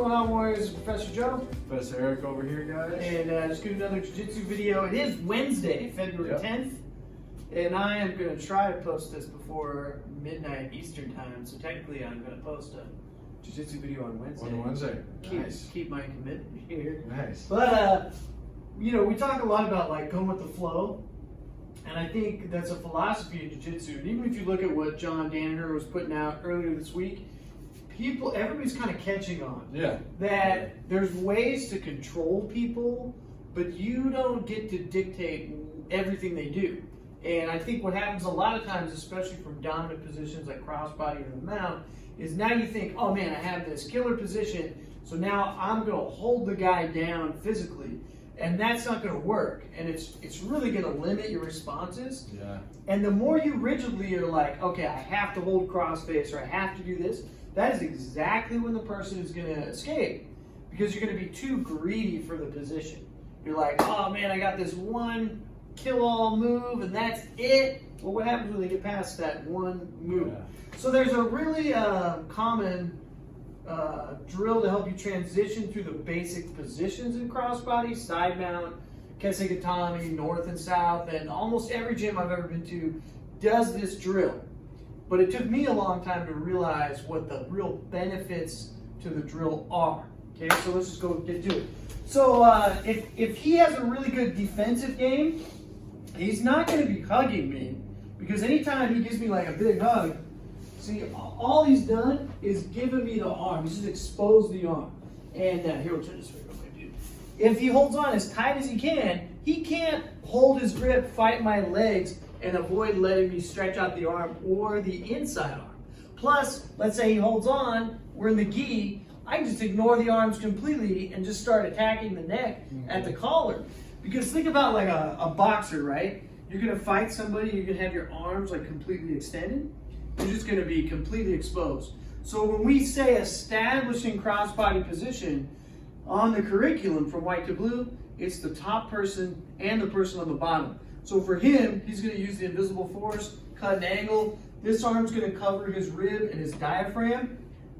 going on, Warriors? Professor Joe. Professor Eric over here, guys. And just doing another Jiu-Jitsu video. It is Wednesday, February 10th. And I am going to try to post this before midnight Eastern time. So technically I'm going to post a Jiu-Jitsu video on Wednesday. On Wednesday. Nice. Keep my commitment here. Nice. But, you know, we talk a lot about like going with the flow. And I think that's a philosophy in Jiu-Jitsu. And even if you look at what John Danaher was putting out earlier this week, everybody's kind of catching on. Yeah. That there's ways to control people, but you don't get to dictate everything they do. And I think what happens a lot of times, especially from dominant positions like crossbody or the mount, is now you think, oh man, I have this killer position, so now I'm going to hold the guy down physically. And that's not going to work. And it's really going to limit your responses. Yeah. And the more you rigidly are like, okay, I have to hold crossface or I have to do this, that is exactly when the person is going to escape. Because you're going to be too greedy for the position. You're like, oh man, I got this one kill-all move and that's it. Well, what happens when they get past that one move? Yeah. So there's a really common drill to help you transition through the basic positions in crossbody, side mount, kesegatami, north and south, and almost every gym I've ever been to does this drill. But it took me a long time to realize what the real benefits to the drill are. Okay, so let's just go get to it. So if he has a really good defensive game, he's not going to be hugging me, because anytime he gives me like a big hug, see, all he's done is given me the arm. He's just exposed the arm. And here, we'll turn this way real quick, dude. If he holds on as tight as he can't hold his grip, fight my legs, and avoid letting me stretch out the arm or the inside arm. Plus, let's say he holds on, we're in the gi, I can just ignore the arms completely and just start attacking the neck at the collar. Because think about like a boxer, right? You're gonna fight somebody, you're gonna have your arms like completely extended. You're just going to be completely exposed. So when we say establishing crossbody position on the curriculum from white to blue, it's the top person and the person on the bottom. So for him, he's going to use the invisible force, cut an angle. This arm's going to cover his rib and his diaphragm.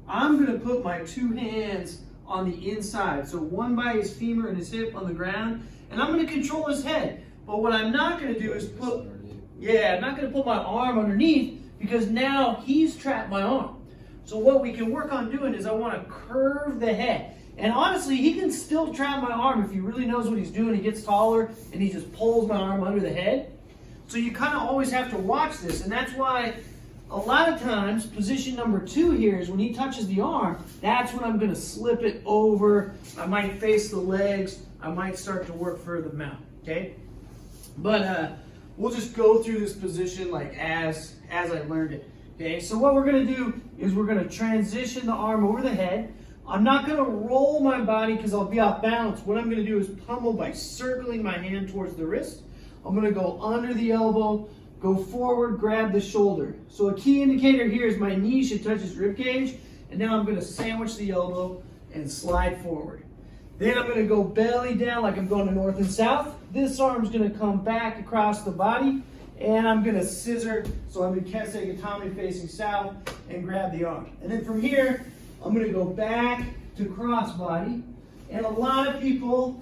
I'm going to put my two hands on the inside. So one by his femur and his hip on the ground, and I'm going to control his head. But what I'm not going to do is I'm not going to put my arm underneath, because now he's trapped my arm. So what we can work on doing is I want to curve the head. And honestly, he can still trap my arm if he really knows what he's doing. He gets taller and he just pulls my arm under the head. So you kind of always have to watch this. And that's why a lot of times position number 2 here is when he touches the arm, that's when I'm going to slip it over. I might face the legs. I might start to work for the mount. Okay? But we'll just go through this position like as I learned it. Okay, so what we're going to do is we're going to transition the arm over the head. I'm not going to roll my body because I'll be off balance. What I'm going to do is pummel by circling my hand towards the wrist. I'm going to go under the elbow, go forward, grab the shoulder. So a key indicator here is my knee should touch his rib cage, and now I'm going to sandwich the elbow and slide forward. Then I'm going to go belly down like I'm going to north and south. This arm's going to come back across the body, and I'm going to scissor, so I'm in kesegatami facing south, and grab the arm. And then from here, I'm going to go back to crossbody. And a lot of people,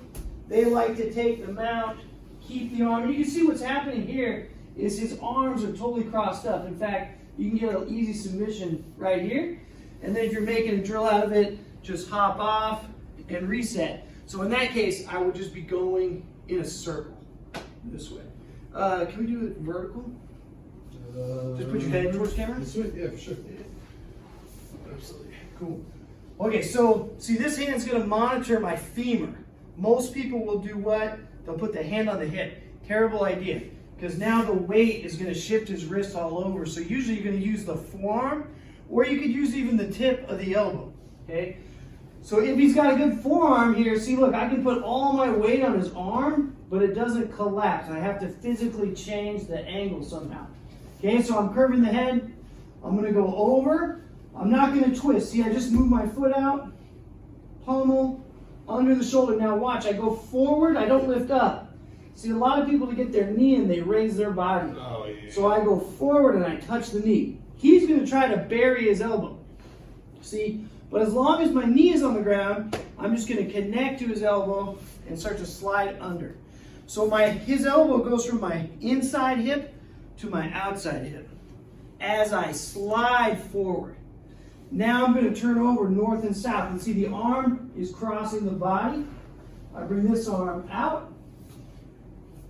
they like to take the mount, keep the arm. And you can see what's happening here is his arms are totally crossed up. In fact, you can get an easy submission right here. And then if you're making a drill out of it, just hop off and reset. So in that case, I would just be going in a circle this way. Can we do it vertical? Just put your head towards camera? This way? Yeah, for sure. Yeah. Absolutely. Cool. Okay, so see, this hand's going to monitor my femur. Most people will do what? They'll put the hand on the hip. Terrible idea, because now the weight is going to shift his wrist all over. So usually you're going to use the forearm, or you could use even the tip of the elbow. Okay? So if he's got a good forearm here, see, look, I can put all my weight on his arm, but it doesn't collapse. I have to physically change the angle somehow. Okay, so I'm curving the head. I'm going to go over. I'm not going to twist. See, I just move my foot out, pummel, under the shoulder. Now watch, I go forward, I don't lift up. See, a lot of people to get their knee in, they raise their body. Oh, yeah. So I go forward and I touch the knee. He's going to try to bury his elbow. See, But as long as my knee is on the ground, I'm just going to connect to his elbow and start to slide under. So his elbow goes from my inside hip to my outside hip as I slide forward. Now I'm going to turn over north and south. And see, the arm is crossing the body. I bring this arm out.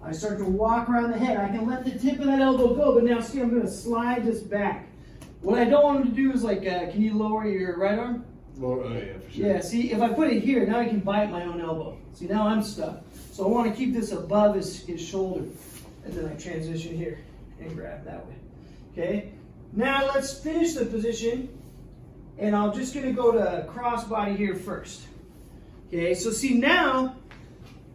I start to walk around the head. I can let the tip of that elbow go, but now see, I'm going to slide this back. What I don't want him to do is like, can you lower your right arm? Lower, oh yeah, for sure. Yeah, see, if I put it here, now I can bite my own elbow. See, now I'm stuck. So I want to keep this above his shoulder. And then I transition here and grab that way. Okay? Now let's finish the position. And I'm just going to go to crossbody here first. Okay, so see now,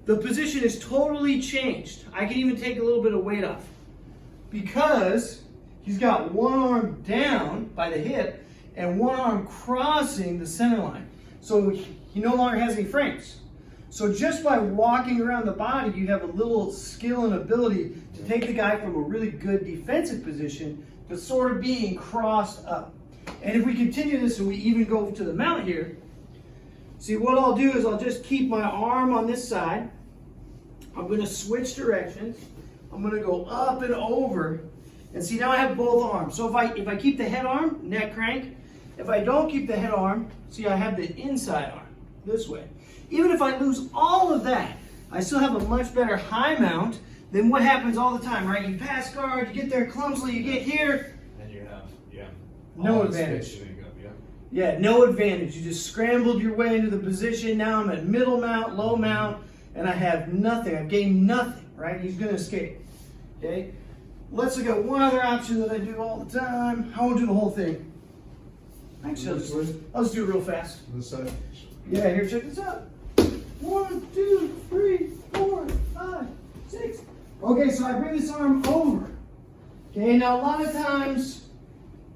the position is totally changed. I can even take a little bit of weight off. Because he's got one arm down by the hip and one arm crossing the center line. So he no longer has any frames. So just by walking around the body, you have a little skill and ability to take the guy from a really good defensive position to sort of being crossed up. And if we continue this and we even go to the mount here, see what I'll do is I'll just keep my arm on this side. I'm going to switch directions. I'm going to go up and over. And see, now I have both arms. So if I keep the head arm, neck crank. If I don't keep the head arm, see, I have the inside arm this way. Even if I lose all of that, I still have a much better high mount than what happens all the time, right? You pass guard, you get there clumsily, you get here. And you have, No advantage. Yeah, no advantage. You just scrambled your way into the position. Now I'm at middle mount, low mount, and I have nothing. I've gained nothing, right? He's going to escape. Okay? Let's look at one other option that I do all the time. I won't do the whole thing. Actually, I'll just do it real fast. This side. Yeah, here, check this out. 1, 2, 3, 4, 5, 6. Okay, so I bring this arm over. Okay, now a lot of times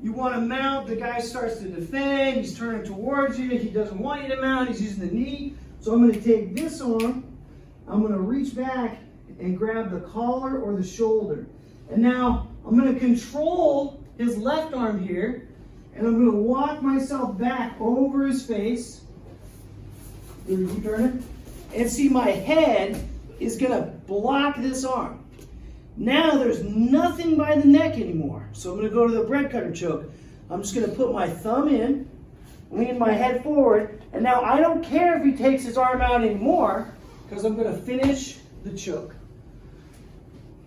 you want to mount, the guy starts to defend, he's turning towards you, he doesn't want you to mount, he's using the knee. So I'm going to take this arm, I'm going to reach back and grab the collar or the shoulder. And now I'm going to control his left arm here, and I'm going to walk myself back over his face. You turn it. And see, my head is going to block this arm. Now there's nothing by the neck anymore. So I'm going to go to the bread cutter choke. I'm just going to put my thumb in, lean my head forward, and now I don't care if he takes his arm out anymore because I'm going to finish the choke.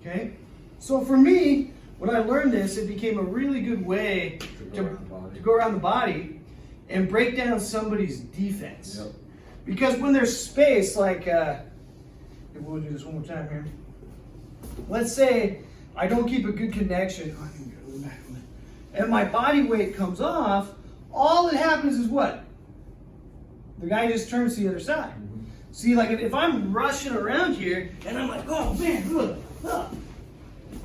Okay? So for me, when I learned this, it became a really good way to go around the body and break down somebody's defense. Yep. Because when there's space, like, we'll do this one more time here. Let's say I don't keep a good connection, and my body weight comes off, all that happens is what? The guy just turns to the other side. Mm-hmm. See, like if I'm rushing around here, and I'm like, oh man, good.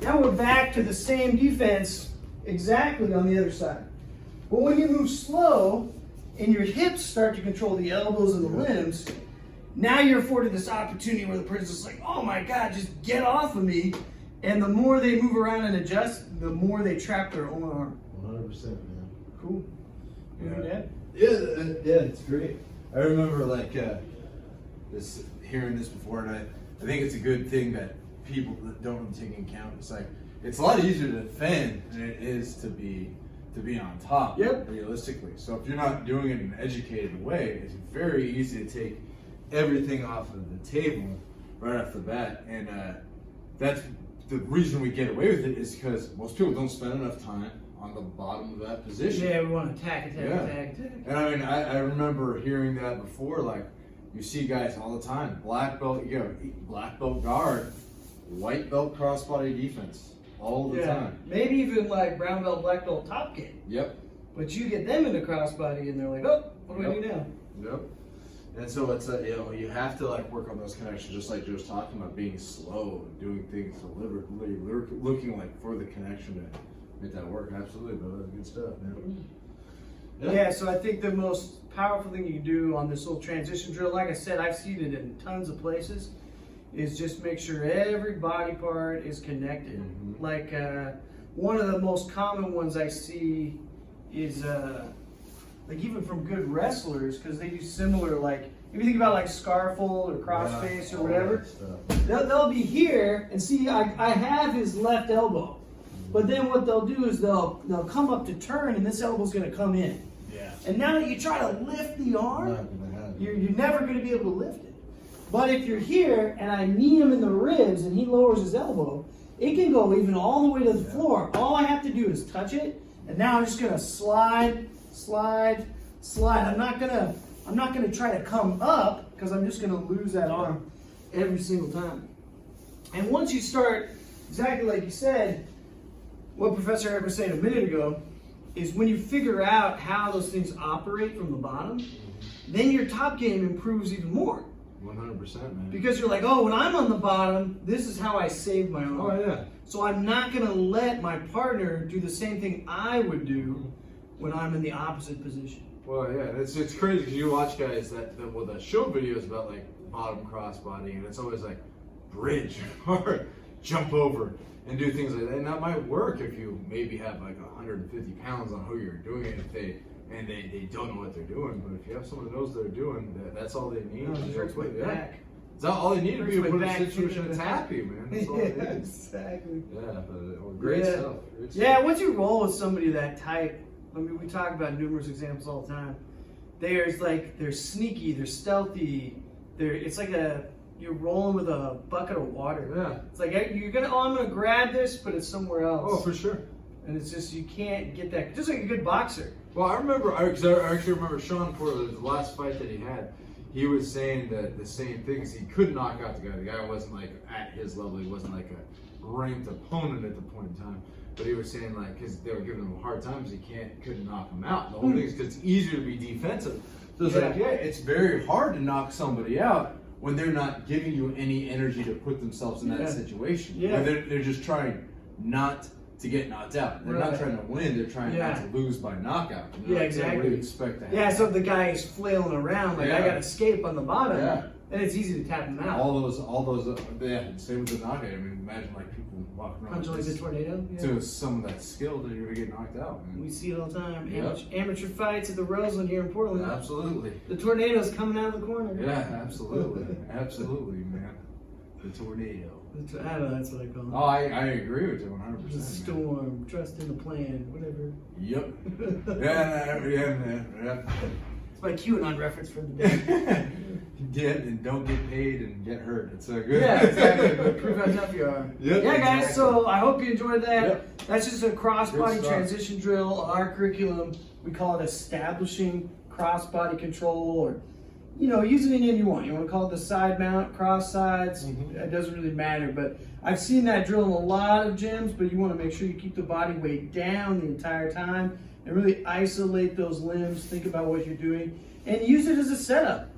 Now we're back to the same defense exactly on the other side. But when you move slow, and your hips start to control the elbows and the limbs, now you're afforded this opportunity where the person's just like, oh my God, just get off of me. And the more they move around and adjust, the more they trap their own arm. 100%, man. Cool. You hear that? Yeah, it's great. I remember hearing this before, and I think it's a good thing that people that don't really take into account. It's like it's a lot easier to defend than it is to be on top. Yep. Realistically, so if you're not doing it in an educated way, it's very easy to take everything off of the table right off the bat, and that's the reason we get away with it is because most people don't spend enough time on the bottom of that position. Yeah, we want to attack. And I mean, I remember hearing that before. Like, you see guys all the time, black belt, black belt guard, white belt crossbody defense, all the time. Maybe even like brown belt, black belt top kick. Yep. But you get them into crossbody, and they're like, oh, what do I do now? Yep. And so it's you have to like work on those connections, just like Joe was talking about, being slow, doing things deliberately, looking like for the connection to make that work. Absolutely, bro. That's good stuff, man. Yeah, so I think the most powerful thing you can do on this little transition drill, like I said, I've seen it in tons of places, is just make sure every body part is connected. Mm-hmm. Like one of the most common ones I see is like even from good wrestlers, because they do similar, like if you think about like Scarfold or crossface or whatever, they'll be here and see I have his left elbow, but then what they'll do is they'll come up to turn and this elbow's going to come in. Yeah. And now that you try to lift the arm, you're never going to be able to lift it. But if you're here and I knee him in the ribs and he lowers his elbow, it can go even all the way to the floor. All I have to do is touch it, and now I'm just gonna slide, slide, slide. I'm not gonna try to come up because I'm just gonna lose that arm every single time. And once you start, exactly like you said, what Professor Eric was saying a minute ago, is when you figure out how those things operate from the bottom, then your top game improves even more. 100%, man. Because you're like, oh, when I'm on the bottom, this is how I save my arm. Oh, yeah. So I'm not going to let my partner do the same thing I would do when I'm in the opposite position. Well, yeah, it's crazy because you watch guys that show videos about like bottom crossbody, and it's always like bridge or jump over and do things like that. And that might work if you maybe have like 150 pounds on who you're doing it, if they don't know what they're doing. But if you have someone that knows what they're doing, that's all they need. Back. It's all they need to be to put in a back situation that's happy, man. That's all they need. Exactly. Yeah, but great stuff. Great stuff. Yeah, once you roll with somebody that type, I mean, we talk about numerous examples all the time. They're sneaky, they're stealthy. It's like you're rolling with a bucket of water. Yeah. It's like I'm gonna grab this, but it's somewhere else. Oh, for sure. And it's just, you can't get that, just like a good boxer. Well, I actually remember Sean Porter, the last fight that he had, he was saying that the same things. He could knock out the guy. The guy wasn't like at his level. He wasn't like a ranked opponent at the point in time. But he was saying like, because they were giving him a hard time because couldn't knock him out. The whole thing is because it's easier to be defensive. So it's like, it's very hard to knock somebody out when they're not giving you any energy to put themselves in that situation. Yeah. They're just trying not to get knocked out. They're not trying to win. They're trying not to lose by knockout. You know? Exactly. What do you expect to happen? Yeah, so if the guy is flailing around, like I got escape on the bottom, then it's easy to tap him out. All those, same with the knockout. I mean, imagine like people walking around Punch like a tornado. to some of that skill that you're gonna get knocked out, man. We see it all the time. Amateur fights at the Roseland here in Portland. Absolutely. The tornado's coming out of the corner. Yeah, absolutely. Absolutely, man. The tornado. I don't know, that's what I call it. Oh, I agree with you 100%. The storm, trust in the plan, whatever. Yep. Yeah. It's my QAnon reference for the day. Get and don't get paid and get hurt. It's a good. Yeah, exactly. But prove how tough you are. Yep, yeah, guys. exactly. So I hope you enjoyed that. Yep. That's just a cross-body Good stuff. transition drill on our curriculum. We call it establishing cross-body control, or use it any name you want. You want to call it the side mount, cross sides. It doesn't really matter. But I've seen that drill in a lot of gyms. But you want to make sure you keep the body weight down the entire time and really isolate those limbs. Think about what you're doing and use it as a setup.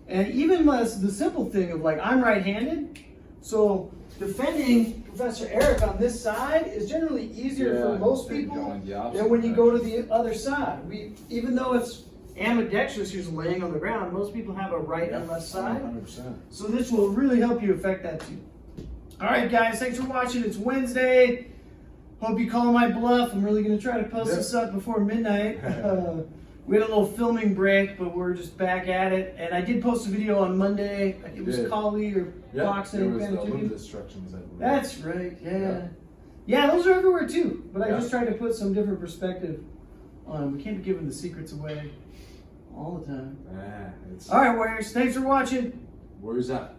And even the simple thing of like, I'm right-handed, so defending Professor Eric on this side is generally easier for most people than when you go to the other side. Even though it's ambidextrous, who's laying on the ground, most people have a right and left side. 100%. So this will really help you affect that too. All right, guys, thanks for watching. It's Wednesday. Hope you call my bluff. I'm really going to try to post this up before midnight. We had a little filming break, but we're just back at it. And I did post a video on Monday. It was Kali or boxing. It was the limb destructions, I believe. That's right, yeah, those are everywhere too. But I just tried to put some different perspective on. We can't be giving the secrets away all the time. All right, Warriors. Thanks for watching. Warriors out.